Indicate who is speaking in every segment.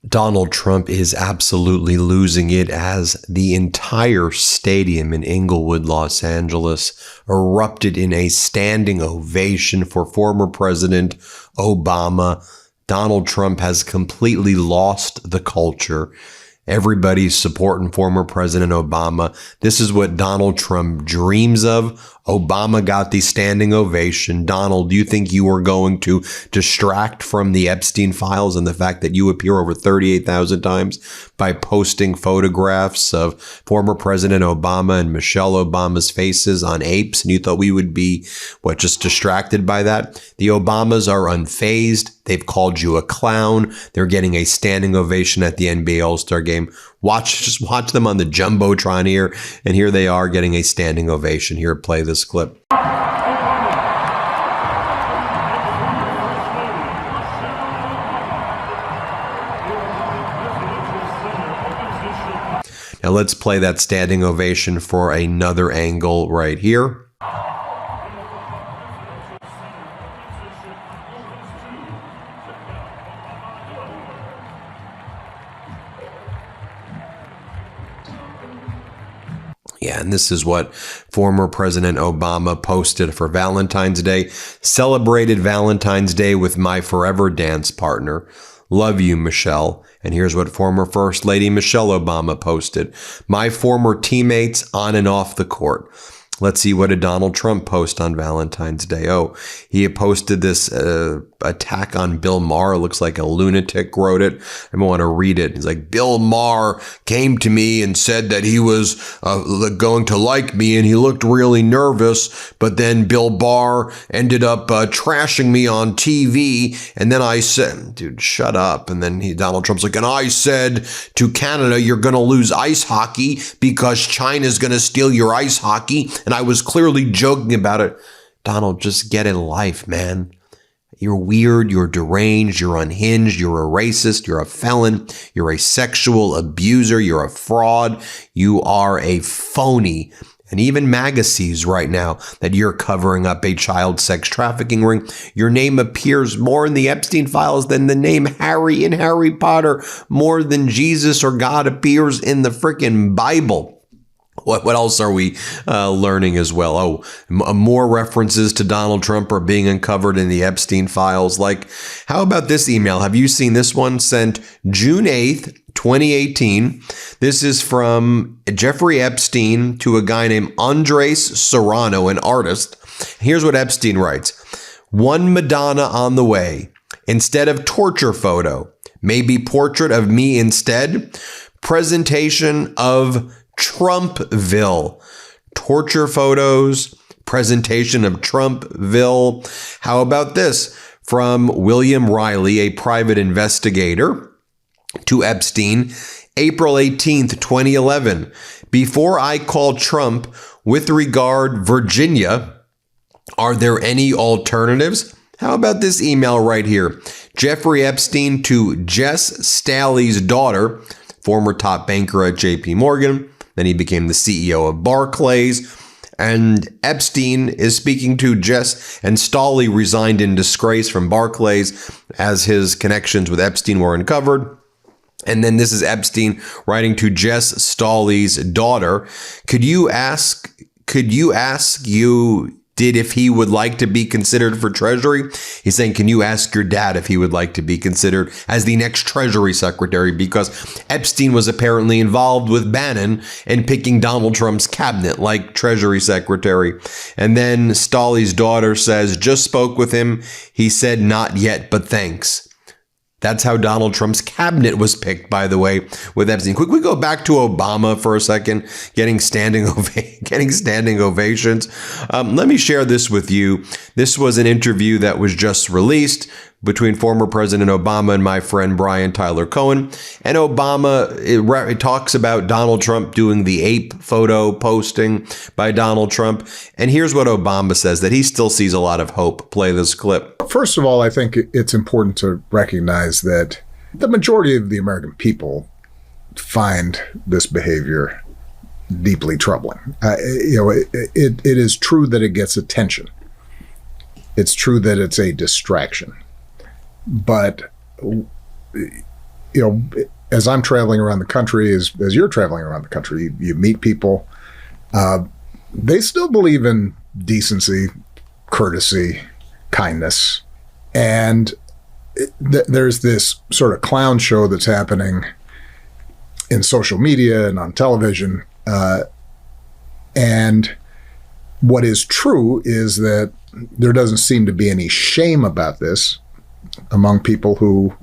Speaker 1: Donald Trump is absolutely losing it as the entire stadium in Inglewood, Los Angeles, erupted in a standing ovation for former President Obama. Donald Trump has completely lost the culture. Everybody's supporting former President Obama. This is what Donald Trump dreams of. Obama got the standing ovation. Donald, do you think you are going to distract from the Epstein files and the fact that you appear over 38,000 times by posting photographs of former President Obama and Michelle Obama's faces on apes? And you thought we would be, just distracted by that? The Obamas are unfazed. They've called you a clown. They're getting a standing ovation at the NBA All-Star game. Just watch them on the Jumbotron here. And here they are getting a standing ovation. Here, play this clip. Now let's play that standing ovation for another angle right here. Yeah, and this is what former President Obama posted for Valentine's Day. Celebrated Valentine's Day with my forever dance partner. Love you, Michelle. And here's what former First Lady Michelle Obama posted. My former teammates on and off the court. Let's see, what did Donald Trump post on Valentine's Day? Oh, he posted this attack on Bill Maher. It looks like a lunatic wrote it. I want to read it. He's like, Bill Maher came to me and said that he was going to like me, and he looked really nervous. But then Bill Maher ended up trashing me on TV. And then I said, dude, shut up. And then Donald Trump's like, and I said to Canada, you're going to lose ice hockey because China's going to steal your ice hockey. And I was clearly joking about it. Donald, just get a life, man. You're weird, you're deranged, you're unhinged, you're a racist, you're a felon, you're a sexual abuser, you're a fraud, you are a phony. And even MAGA sees right now that you're covering up a child sex trafficking ring. Your name appears more in the Epstein files than the name Harry in Harry Potter, more than Jesus or God appears in the frickin' Bible. What else are we learning as well? Oh, more references to Donald Trump are being uncovered in the Epstein files. Like, how about this email? Have you seen this one? Sent June 8th, 2018. This is from Jeffrey Epstein to a guy named Andres Serrano, an artist. Here's what Epstein writes. One Madonna on the way. Instead of torture photo, maybe portrait of me instead. Presentation of Trumpville. Torture photos, presentation of Trumpville. How about this? From William Riley, a private investigator, to Epstein, April 18th, 2011. Before I call Trump, with regard Virginia, are there any alternatives? How about this email right here? Jeffrey Epstein to Jess Staley's daughter, former top banker at JP Morgan. Then he became the CEO of Barclays. And Epstein is speaking to Jess, and Staley resigned in disgrace from Barclays as his connections with Epstein were uncovered. And then this is Epstein writing to Jess Staley's daughter. Could you ask if he would like to be considered for Treasury? He's saying, can you ask your dad if he would like to be considered as the next Treasury Secretary? Because Epstein was apparently involved with Bannon in picking Donald Trump's cabinet like Treasury Secretary. And then Staley's daughter says, just spoke with him. He said, not yet, but thanks. That's how Donald Trump's cabinet was picked, by the way, with Epstein. Quick, we go back to Obama for a second, getting standing ovations. Let me share this with you. This was an interview that was just released between former President Obama and my friend Brian Tyler Cohen. And Obama, it talks about Donald Trump doing the ape photo posting by Donald Trump. And here's what Obama says, that he still sees a lot of hope. Play this clip.
Speaker 2: First of all, I think it's important to recognize that the majority of the American people find this behavior deeply troubling. It is true that it gets attention. It's true that it's a distraction. But as I'm traveling around the country, as you're traveling around the country, you meet people. They still believe in decency, courtesy, kindness. And there's this sort of clown show that's happening in social media and on television. And what is true is that there doesn't seem to be any shame about this among people who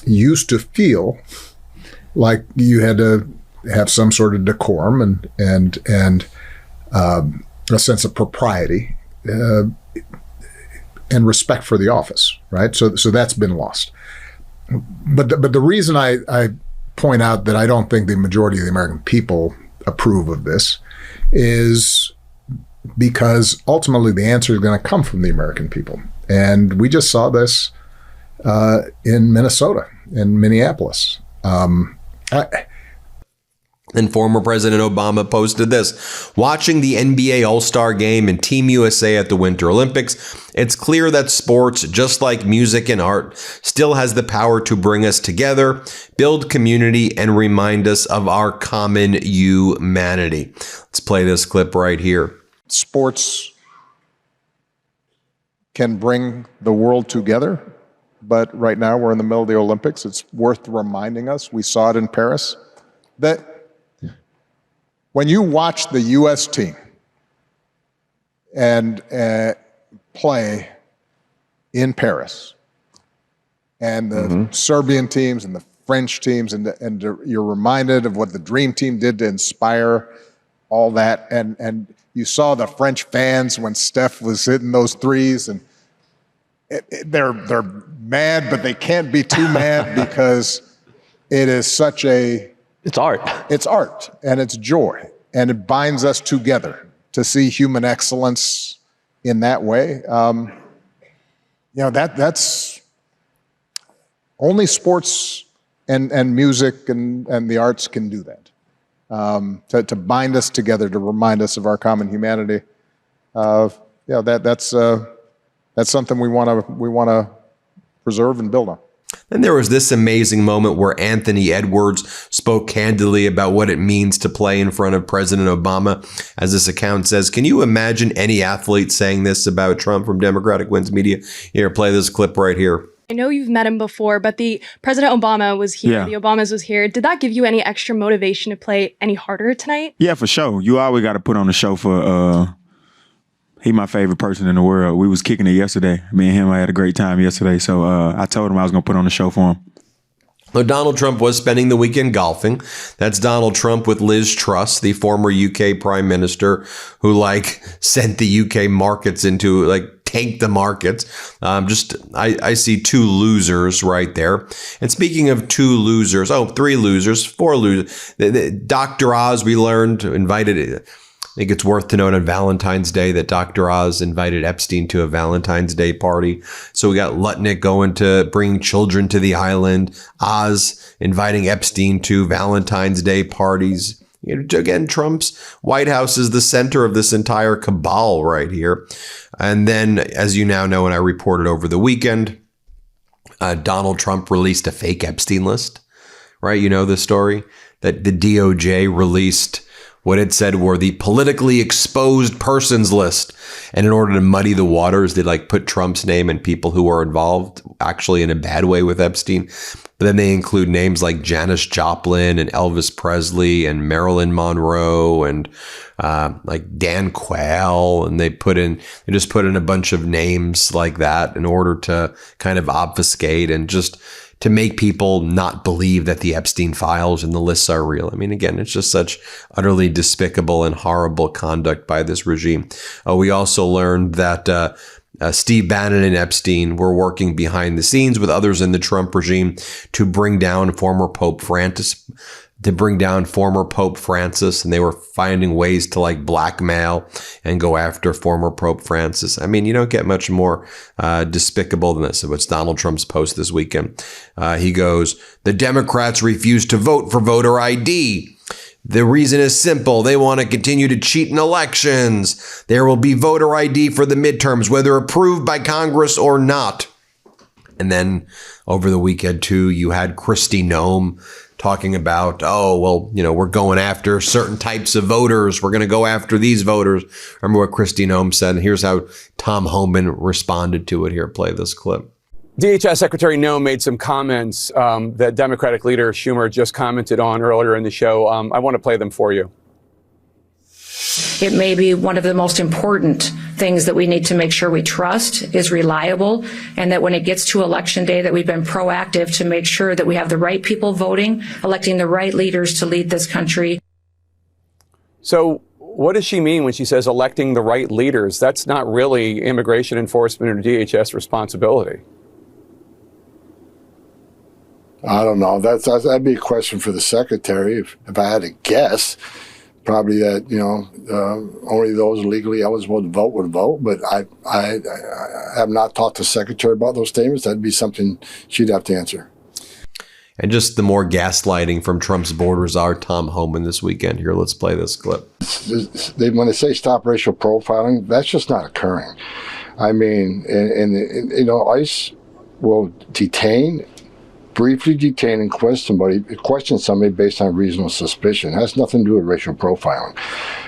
Speaker 2: used to feel like you had to have some sort of decorum and a sense of propriety and respect for the office, right? So that's been lost. But the reason I point out that I don't think the majority of the American people approve of this is because ultimately the answer is going to come from the American people. And we just saw this in Minnesota, in Minneapolis.
Speaker 1: And former President Obama posted this: watching the NBA All-Star Game and Team USA at the Winter Olympics, it's clear that sports, just like music and art, still has the power to bring us together, build community, and remind us of our common humanity. Let's play this clip right here.
Speaker 2: Sports can bring the world together, but right now we're in the middle of the Olympics. It's worth reminding us, we saw it in Paris, that when you watch the U.S. team and play in Paris, and the Serbian teams and the French teams, and you're reminded of what the Dream Team did to inspire all that, and you saw the French fans when Steph was hitting those threes, and they're mad, but they can't be too mad because it is such a...
Speaker 3: It's art.
Speaker 2: It's art, and it's joy, and it binds us together to see human excellence in that way. That's only sports and music and the arts can do that. To bind us together, to remind us of our common humanity. That's something we want to preserve and build on.
Speaker 1: Then there was this amazing moment where Anthony Edwards spoke candidly about what it means to play in front of President Obama. As this account says, can you imagine any athlete saying this about Trump from Democratic Wins Media? Here, play this clip right here.
Speaker 4: I know you've met him before, but the President Obama was here. Yeah. The Obamas was here. Did that give you any extra motivation to play any harder tonight?
Speaker 5: Yeah, for sure. You always got to put on a show for he my favorite person in the world. We was kicking it yesterday. Me and him, I had a great time yesterday. So I told him I was going to put on a show for him.
Speaker 1: Well, Donald Trump was spending the weekend golfing. That's Donald Trump with Liz Truss, the former UK prime minister who sent the UK markets into tanked the markets. I see two losers right there. And speaking of two losers, three losers, four losers. Dr. Oz, we learned, invited... I think it's worth to note on Valentine's Day that Dr. Oz invited Epstein to a Valentine's Day party. So we got Lutnick going to bring children to the island, Oz inviting Epstein to Valentine's Day parties. Again, Trump's White House is the center of this entire cabal right here. And then, as you now know, and I reported over the weekend, Donald Trump released a fake Epstein list, right? You know the story that the DOJ released what it said were the politically exposed persons list. And in order to muddy the waters, they put Trump's name and people who are involved actually in a bad way with Epstein. But then they include names like Janis Joplin and Elvis Presley and Marilyn Monroe and Dan Quayle. And they just put in a bunch of names like that in order to kind of obfuscate and just to make people not believe that the Epstein files and the lists are real. I mean, again, it's just such utterly despicable and horrible conduct by this regime. We also learned that Steve Bannon and Epstein were working behind the scenes with others in the Trump regime to bring down former Pope Francis, and they were finding ways to blackmail and go after former Pope Francis. I mean, you don't get much more despicable than this. It's Donald Trump's post this weekend. He goes, the Democrats refuse to vote for voter ID. The reason is simple. They want to continue to cheat in elections. There will be voter ID for the midterms, whether approved by Congress or not. And then over the weekend, too, you had Kristi Noem talking about, oh, well, we're going after certain types of voters. We're going to go after these voters. Remember what Kristi Noem said? And here's how Tom Homan responded to it. Here, play this clip.
Speaker 3: DHS Secretary Noem made some comments that Democratic leader Schumer just commented on earlier in the show. I want to play them for you.
Speaker 6: It may be one of the most important things that we need to make sure we trust is reliable, and that when it gets to election day that we've been proactive to make sure that we have the right people voting, electing the right leaders to lead this country.
Speaker 3: So what does she mean when she says electing the right leaders? That's not really immigration enforcement or DHS responsibility.
Speaker 7: I don't know. That'd be a question for the secretary. If I had to guess, probably that, only those legally eligible to vote would vote. But I have not talked to the secretary about those statements. That'd be something she'd have to answer.
Speaker 1: And just the more gaslighting from Trump's border czar, Tom Homan, this weekend. Here, let's play this clip.
Speaker 7: When they say stop racial profiling, that's just not occurring. I mean, ICE will briefly detain and question somebody based on reasonable suspicion. It has nothing to do with racial profiling.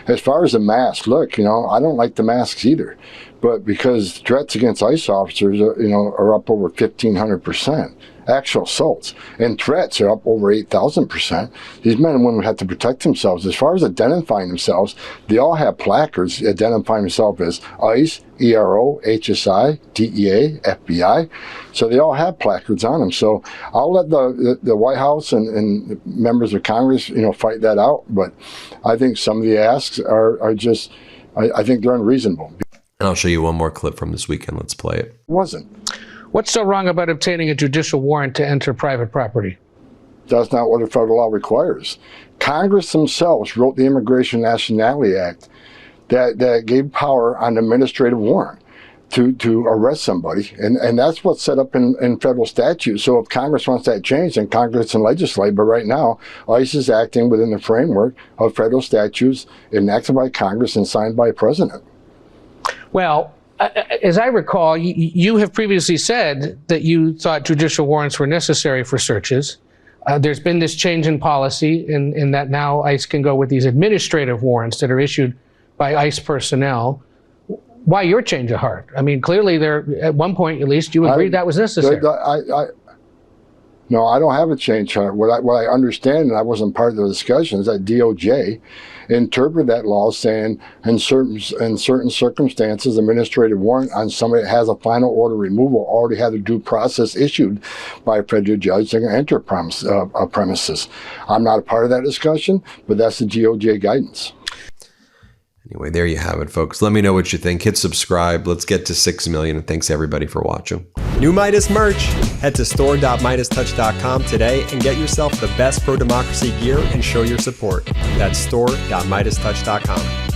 Speaker 7: As far as the mask, look, I don't like the masks either, but because threats against ICE officers are up over 1,500%. Actual assaults and threats are up over 8,000%. These men and women have to protect themselves. As far as identifying themselves, they all have placards identifying themselves as ICE, ERO, HSI, DEA, FBI. So they all have placards on them. So I'll let the White House and members of Congress, fight that out. But I think some of the asks are just, I think they're unreasonable.
Speaker 1: And I'll show you one more clip from this weekend. Let's play it.
Speaker 7: It wasn't.
Speaker 8: What's so wrong about obtaining a judicial warrant to enter private property?
Speaker 7: That's not what the federal law requires. Congress themselves wrote the Immigration Nationality Act that gave power on administrative warrant to arrest somebody. And that's what's set up in federal statute. So if Congress wants that changed, then Congress can legislate. But right now, ICE is acting within the framework of federal statutes enacted by Congress and signed by a president.
Speaker 8: Well, as I recall, you have previously said that you thought judicial warrants were necessary for searches. There's been this change in policy in that now ICE can go with these administrative warrants that are issued by ICE personnel. Why your change of heart? I mean, clearly at one point at least you agreed that was necessary.
Speaker 7: No, I don't have a change of heart. What I understand, and I wasn't part of the discussion, is that DOJ interpreted that law saying in certain circumstances, administrative warrant on somebody that has a final order removal already had a due process issued by a federal judge to enter premises. I'm not a part of that discussion, but that's the DOJ guidance.
Speaker 1: Anyway, there you have it, folks. Let me know what you think. Hit subscribe. Let's get to 6 million. And thanks everybody for watching.
Speaker 9: New Meidas merch. Head to store.MeidasTouch.com today and get yourself the best pro-democracy gear and show your support. That's store.MeidasTouch.com.